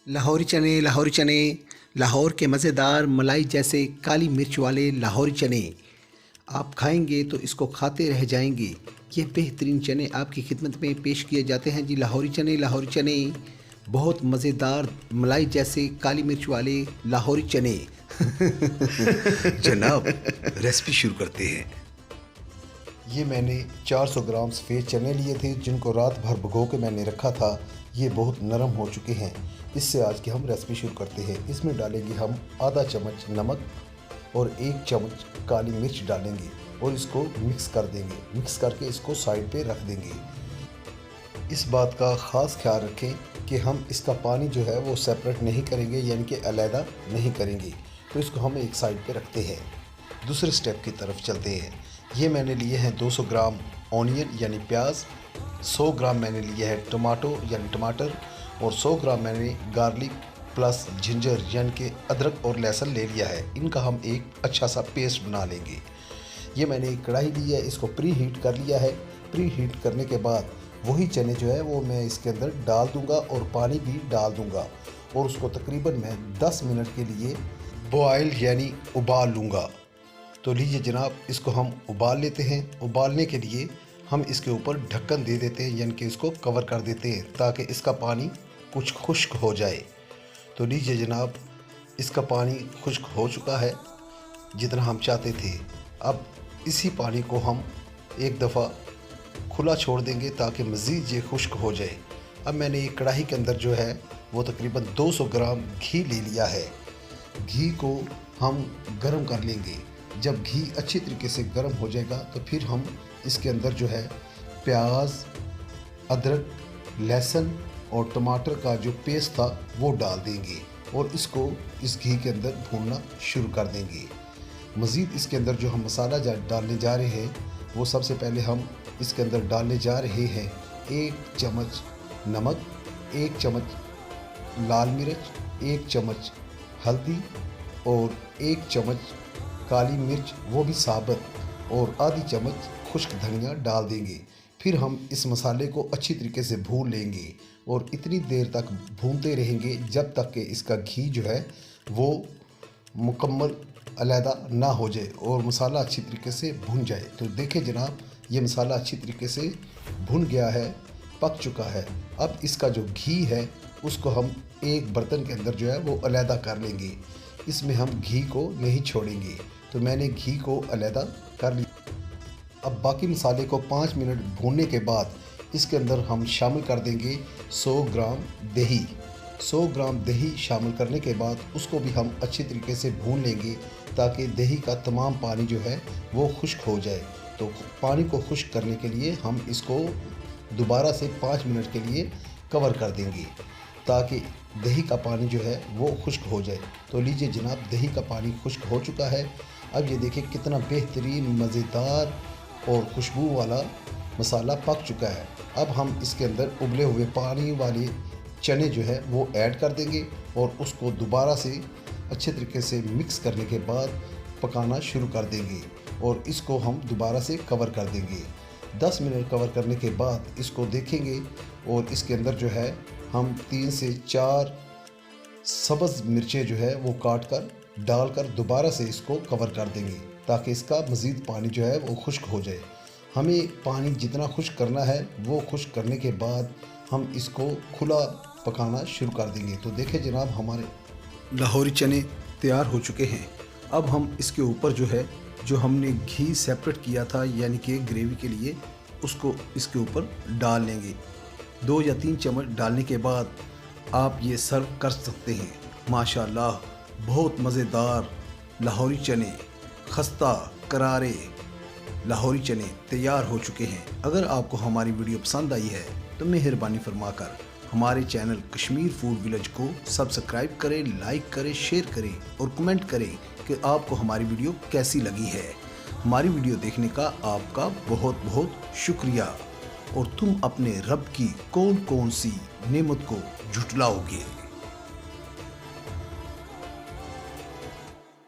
लाहौरी चने, लाहौर के मज़ेदार मलाई जैसे काली मिर्च वाले लाहौरी चने आप खाएंगे तो इसको खाते रह जाएंगे। ये बेहतरीन चने आपकी खिदमत में पेश किए जाते हैं जी। लाहौरी चने बहुत मज़ेदार मलाई जैसे काली मिर्च वाले लाहौरी चने। जनाब, रेसिपी शुरू करते हैं। ये मैंने 400 ग्राम सफ़ेद चने लिए थे जिनको रात भर भिगो के मैंने रखा था। ये बहुत नरम हो चुके हैं। इससे आज की हम रेसिपी शुरू करते हैं। इसमें डालेंगे हम आधा चम्मच नमक और 1 चम्मच काली मिर्च डालेंगे और इसको मिक्स कर देंगे। मिक्स करके इसको साइड पे रख देंगे। इस बात का ख़ास ख्याल रखें कि हम इसका पानी जो है वो सेपरेट नहीं करेंगे, यानी कि अलहदा नहीं करेंगे। तो इसको हम एक साइड पे रखते हैं। दूसरे स्टेप की तरफ चलते हैं। ये मैंने लिए हैं 200 ग्राम ऑनियन यानी प्याज, 100 ग्राम मैंने लिए है टमाटो यानी टमाटर और 100 ग्राम मैंने गार्लिक प्लस जिंजर यानी कि अदरक और लहसुन ले लिया है। इनका हम एक अच्छा सा पेस्ट बना लेंगे। ये मैंने एक कढ़ाई ली है, इसको प्री हीट कर लिया है। प्री हीट करने के बाद वही चने जो है वो मैं इसके अंदर डाल दूंगा और पानी भी डाल दूंगा और उसको तकरीबन मैं 10 मिनट के लिए बॉयल यानी उबाल लूँगा। तो लीजिए जनाब, इसको हम उबाल लेते हैं। उबालने के लिए हम इसके ऊपर ढक्कन दे देते हैं, यानी कि इसको कवर कर देते हैं ताकि इसका पानी कुछ खुश्क हो जाए। तो लीजिए जनाब, इसका पानी खुश्क हो चुका है जितना हम चाहते थे। अब इसी पानी को हम एक दफ़ा खुला छोड़ देंगे ताकि मज़ीद ये खुश्क हो जाए। अब मैंने एक कढ़ाई के अंदर जो है वो तकरीबन 200 ग्राम घी ले लिया है। घी को हम गर्म कर लेंगे। जब घी अच्छी तरीके से गर्म हो जाएगा तो फिर हम इसके अंदर जो है प्याज, अदरक, लहसुन और टमाटर का जो पेस्ट था वो डाल देंगे और इसको इस घी के अंदर भूनना शुरू कर देंगे। मज़ीद इसके अंदर जो हम मसाला डालने जा रहे हैं वो सबसे पहले हम इसके अंदर डालने जा रहे हैं 1 चम्मच नमक, 1 चम्मच लाल मिर्च, 1 चम्मच हल्दी और 1 चम्मच काली मिर्च वो भी साबुत और आधी चम्मच खुश्क धनिया डाल देंगे। फिर हम इस मसाले को अच्छी तरीके से भून लेंगे और इतनी देर तक भूनते रहेंगे जब तक कि इसका घी जो है वो मुकम्मल अलहदा ना हो जाए और मसाला अच्छी तरीके से भुन जाए। तो देखें जनाब, ये मसाला अच्छी तरीके से भुन गया है, पक चुका है। अब इसका जो घी है उसको हम एक बर्तन के अंदर जो है वो अलहदा कर लेंगे। इसमें हम घी को नहीं छोड़ेंगे। तो मैंने घी को अलहदा कर लिया। अब बाकी मसाले को 5 मिनट भूनने के बाद इसके अंदर हम शामिल कर देंगे 100 ग्राम दही। 100 ग्राम दही शामिल करने के बाद उसको भी हम अच्छी तरीके से भून लेंगे ताकि दही का तमाम पानी जो है वो खुश्क हो जाए। तो पानी को खुश्क करने के लिए हम इसको दोबारा से 5 मिनट के लिए कवर कर देंगे ताकि दही का पानी जो है वो खुश्क हो जाए। तो लीजिए जनाब, दही का पानी खुश्क हो चुका है। अब ये देखिए कितना बेहतरीन मज़ेदार और खुशबू वाला मसाला पक चुका है। अब हम इसके अंदर उबले हुए पानी वाले चने जो है वो ऐड कर देंगे और उसको दोबारा से अच्छे तरीके से मिक्स करने के बाद पकाना शुरू कर देंगे और इसको हम दोबारा से कवर कर देंगे। 10 मिनट कवर करने के बाद इसको देखेंगे और इसके अंदर जो है हम 3 से 4 सब्ज़ मिर्चें जो है वो काट कर डालकर दोबारा से इसको कवर कर देंगे ताकि इसका मज़ीद पानी जो है वो खुश्क हो जाए। हमें पानी जितना खुश्क करना है वो खुश्क करने के बाद हम इसको खुला पकाना शुरू कर देंगे। तो देखें जनाब, हमारे लाहौरी चने तैयार हो चुके हैं। अब हम इसके ऊपर जो है जो हमने घी सेपरेट किया था यानी कि ग्रेवी के लिए उसको इसके ऊपर डाल लेंगे। 2 या 3 चम्मच डालने के बाद आप ये सर्व कर सकते हैं। माशाल्लाह, बहुत मज़ेदार लाहौरी चने, खस्ता करारे लाहौरी चने तैयार हो चुके हैं। अगर आपको हमारी वीडियो पसंद आई है तो मेहरबानी फरमाकर हमारे चैनल कश्मीर फूड विलेज को सब्सक्राइब करें, लाइक करें, शेयर करें और कमेंट करें कि आपको हमारी वीडियो कैसी लगी है। हमारी वीडियो देखने का आपका बहुत बहुत शुक्रिया। और तुम अपने रब की कौन कौन सी नेमत को झुटलाओगे।